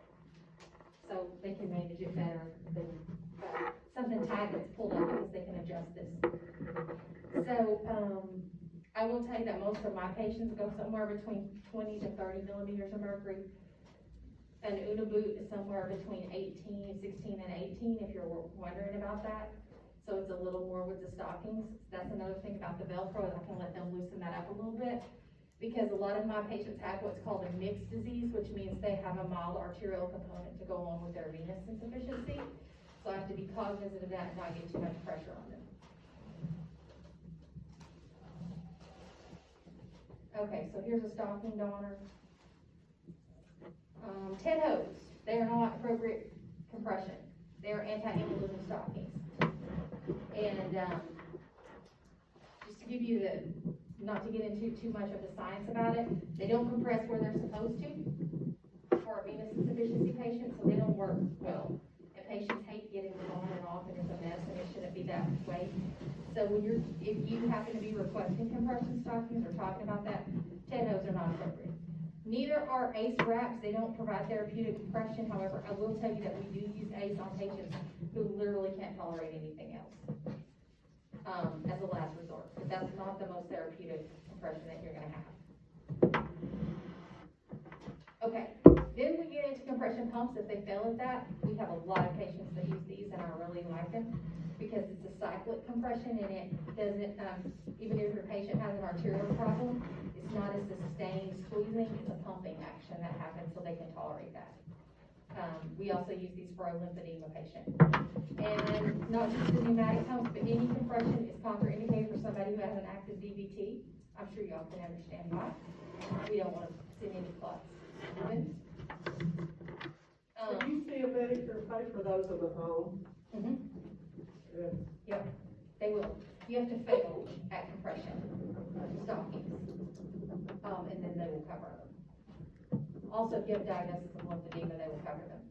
So they can manage it better than something tight that's pulled up because they can adjust this. So, I will tell you that most of my patients go somewhere between 20 to 30 millimeters of mercury. An Una boot is somewhere between 16 and 18, if you're wondering about that. So it's a little more with the stockings. That's another thing about the Velcro, is I can let them loosen that up a little bit. Because a lot of my patients have what's called a mixed disease, which means they have a mild arterial component to go along with their venous insufficiency. So I have to be cognizant of that and not get too much pressure on them. Okay, so here's a stocking donor. Ted hose, they are not appropriate compression. They are anti-embolism stockings. And, just to give you not to get into too much of the science about it, they don't compress where they're supposed to for a venous insufficiency patient, so they don't work well. And patients hate getting them on and off, and it's a mess, and it shouldn't be that way. So if you happen to be requesting compression stockings or talking about that, Ted hose are not appropriate. Neither are ACE wraps. They don't provide therapeutic compression. However, I will tell you that we do use ACE on patients who literally can't tolerate anything else. As a last resort, but that's not the most therapeutic compression that you're gonna have. Okay, then we get into compression pumps. If they fail at that, we have a lot of patients that use these and I really like them because it's a cyclic compression and it doesn't, even if your patient has an arterial problem, it's not a sustained squeezing, it's a pumping action that happens so they can tolerate that. We also use these for a lymphedema patient. And not just the pneumatic pumps, but any compression is contraindicated for somebody who has an active DVT. I'm sure y'all can understand why. We don't want to send any clots. So you see a Medicare pay for those in the home? Mm-hmm. Yeah. Yep, they will. You have to fail at compression, stockings, and then they will cover them. Also, if you have diagnosis of lymphedema, they will cover them.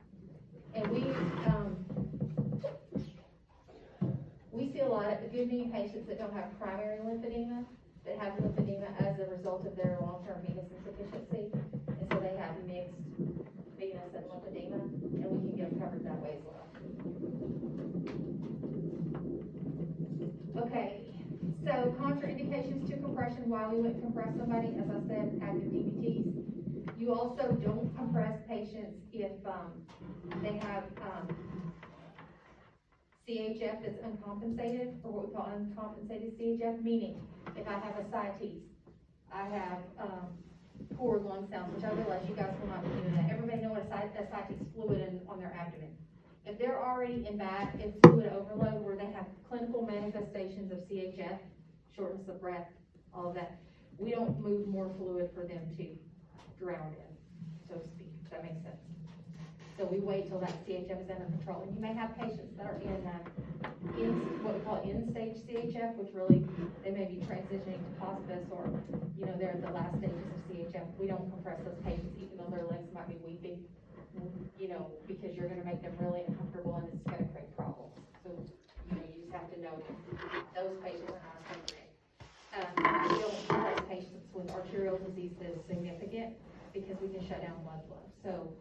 And we see a lot of good many patients that don't have primary lymphedema, that have lymphedema as a result of their long-term venous insufficiency. And so they have mixed venous and lymphedema, and we can get them covered that way as well. Okay, so contraindications to compression, why we wouldn't compress somebody, as I said, active DVTs. You also don't compress patients if they have CHF that's uncompensated, or what we call uncompensated CHF, meaning if I have ascites, I have poor lung sounds, which I realize you guys will not be doing that. Everybody knows ascites fluid on their abdomen. If they're already in fluid overload where they have clinical manifestations of CHF, shortness of breath, all of that, we don't move more fluid for them to drown in, so to speak, if that makes sense. So we wait till that CHF is under control. And you may have patients that are in what we call end-stage CHF, which really, they may be transitioning to hospice or, they're at the last stages of CHF. We don't compress those patients even though their legs might be weeping, because you're gonna make them really uncomfortable and it's gonna create problems. So, you just have to know that those patients are not appropriate. We don't compress patients with arterial disease that is significant because we can shut down blood flow. So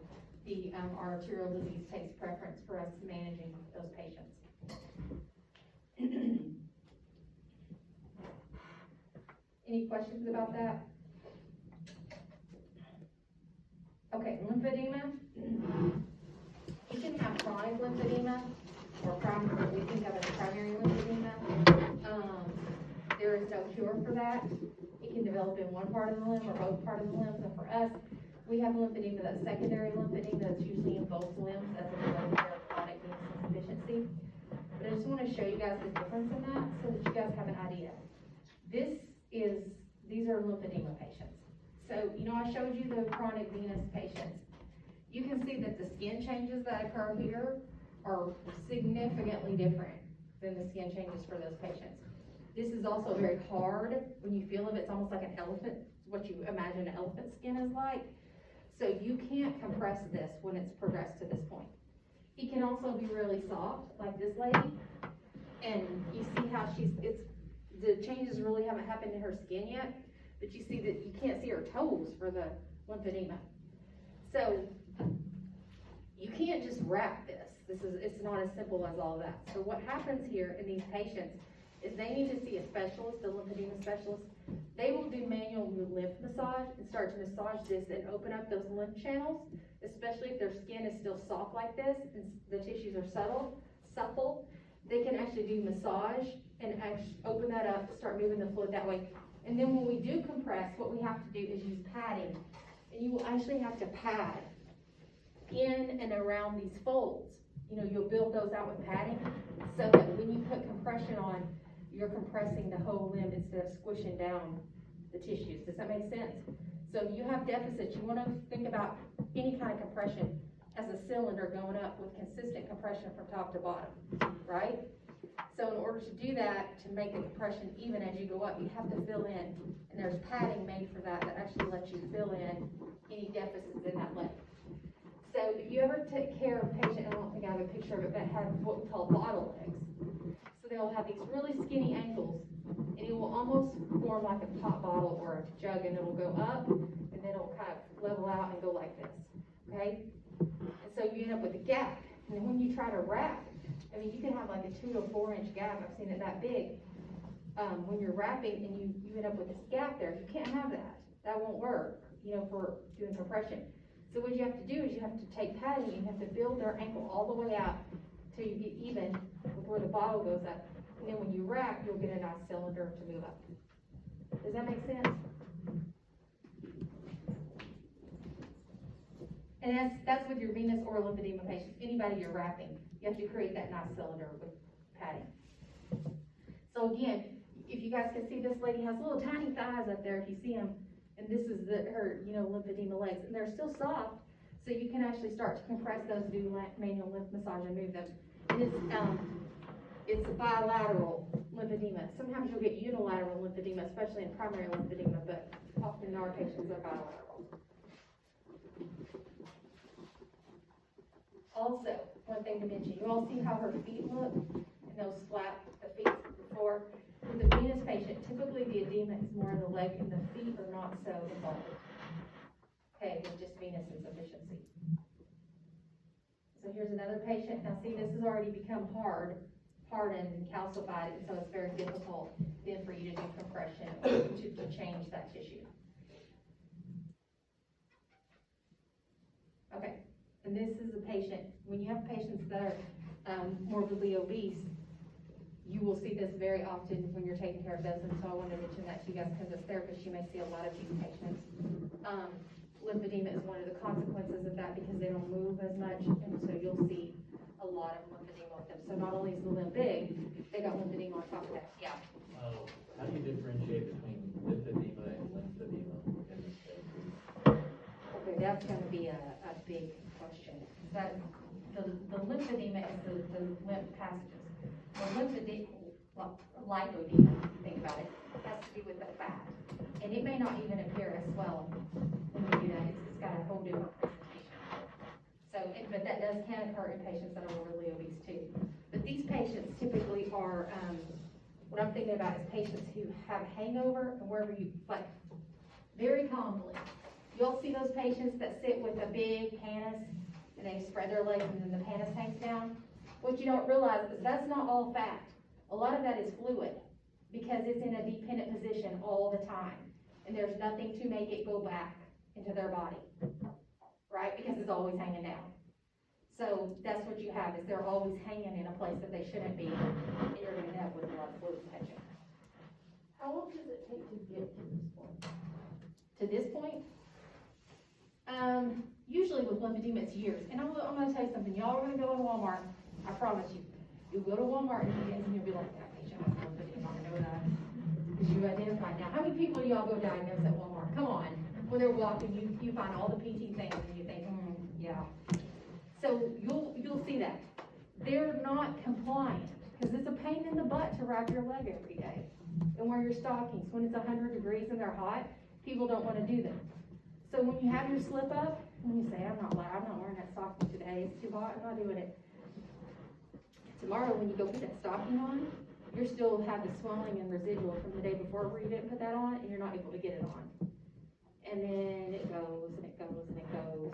our arterial disease takes preference for us managing those patients. Any questions about that? Okay, lymphedema. You can have chronic lymphedema or what we think of as primary lymphedema. There is no cure for that. It can develop in one part of the limb or both parts of the limbs. And for us, we have lymphedema that's secondary lymphedema that's usually in both limbs as a result of their chronic venous insufficiency. But I just want to show you guys the difference in that so that you guys have an idea. This is, these are lymphedema patients. So, you know, I showed you the chronic venous patients. You can see that the skin changes that occur here are significantly different than the skin changes for those patients. This is also very hard. When you feel it, it's almost like an elephant, what you imagine an elephant skin is like. So you can't compress this when it's progressed to this point. It can also be really soft, like this lady. And you see how the changes really haven't happened in her skin yet, but you see that you can't see her toes for the lymphedema. So you can't just wrap this. It's not as simple as all that. So what happens here in these patients is they need to see a specialist, a lymphedema specialist. They will do manual lymph massage and start to massage this and open up those lymph channels, especially if their skin is still soft like this and the tissues are supple. They can actually do massage and actually open that up, start moving the fluid that way. And then when we do compress, what we have to do is use padding. And you will actually have to pad in and around these folds. You know, you'll build those out with padding so that when you put compression on, you're compressing the whole limb instead of squishing down the tissues. Does that make sense? So if you have deficits, you want to think about any kind of compression as a cylinder going up with consistent compression from top to bottom, right? So in order to do that, to make the compression even as you go up, you have to fill in, and there's padding made for that actually lets you fill in any deficits in that limb. So if you ever take care of a patient, I don't think I have a picture of it, but have what we call bottle legs. So they'll have these really skinny ankles, and it will almost form like a pop bottle or a jug, and it'll go up, and then it'll kind of level out and go like this, okay? And so you end up with a gap, and then when you try to wrap, I mean, you can have like a 2 to 4 inch gap. I've seen it that big. When you're wrapping and you end up with this gap there, you can't have that. That won't work, you know, for doing compression. So what you have to do is you have to take padding, you have to build their ankle all the way out till you get even with where the bottle goes up. And then when you wrap, you'll get a nice cylinder to move up. Does that make sense? And that's with your venous or lymphedema patients. Anybody you're wrapping, you have to create that nice cylinder with padding. So again, if you guys can see, this lady has little tiny thighs up there, if you see them, and this is her, you know, lymphedema legs, and they're still soft, so you can actually start to compress those, do manual lymph massage and move them. And it's a bilateral lymphedema. Sometimes you'll get unilateral lymphedema, especially in primary lymphedema, but often in our patients are bilateral. Also, one thing to mention, you all see how her feet look, and those flat feet before. With the venous patient, typically the edema is more in the leg, and the feet are not so involved. Okay, with just venous insufficiency. So here's another patient. Now see, this has already become hardened and calcified, and so it's very difficult then for you to do compression or to change that tissue. Okay, and this is a patient, when you have patients that are morbidly obese, you will see this very often when you're taking care of those, and so I wanted to mention that to you guys because as therapists, you may see a lot of these patients. Lymphedema is one of the consequences of that because they don't move as much, and so you'll see a lot of lymphedema with them. So not only is the limb big, they got lymphedema on top of that. Yeah. How do you differentiate between lymphedema and lymphedema in this case? Okay, that's going to be a big question. That the lymphedema is the lymph passages. The lymphedema, well, lipodema, if you think about it, has to do with the fat. And it may not even appear as swelling when you do that. It's got a whole different presentation. So, but that can occur in patients that are morbidly obese too. But these patients typically are, what I'm thinking about is patients who have hangover, and wherever you, like, very commonly, you'll see those patients that sit with a big pannus, and they spread their legs, and then the pannus hangs down. What you don't realize is that's not all fat. A lot of that is fluid because it's in a dependent position all the time. And there's nothing to make it go back into their body, right? Because it's always hanging down. So that's what you have, is they're always hanging in a place that they shouldn't be, and you're going to end up with a lot of fluid retention. How long does it take to get to this point? To this point, usually with lymphedema, it's years. And I'm going to tell you something. Y'all are going to go to Walmart. I promise you. You'll go to Walmart and you'll be like, that patient has lymphedema. I know that. because you identified. Now, how many people do y'all go diagnose at Walmart? Come on. When they're walking, you find all the PT things and you think, yeah. So you'll see that. They're not compliant, because it's a pain in the butt to wrap your leg every day and wear your stockings. When it's 100 degrees and they're hot, people don't want to do them. So when you have your slip up, and you say, I'm not wearing that stocking today, it's too hot, I'm not doing it. Tomorrow, when you go put that stocking on, you still have the swelling and residual from the day before where you didn't put that on, and you're not able to get it on. And then it goes, and it goes, and it goes,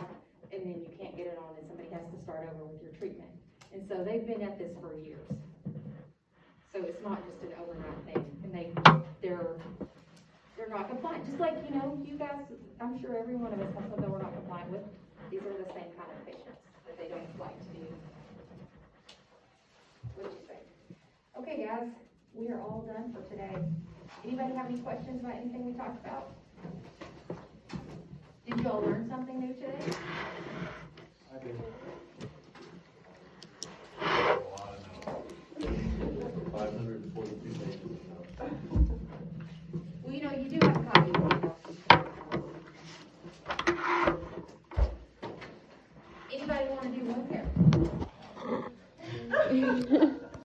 and then you can't get it on, and somebody has to start over with your treatment. And so they've been at this for years. So it's not just an overnight thing, and they're not compliant. Just like, you guys, I'm sure every one of us has something we're not compliant with. These are the same kind of patients that they don't like to do. What'd you say? Okay, guys, we are all done for today. Anybody have any questions about anything we talked about? Did you all learn something new today? I did. A lot of notes. 542 pages. Well, you do have a copy of it. Anybody want to do one here?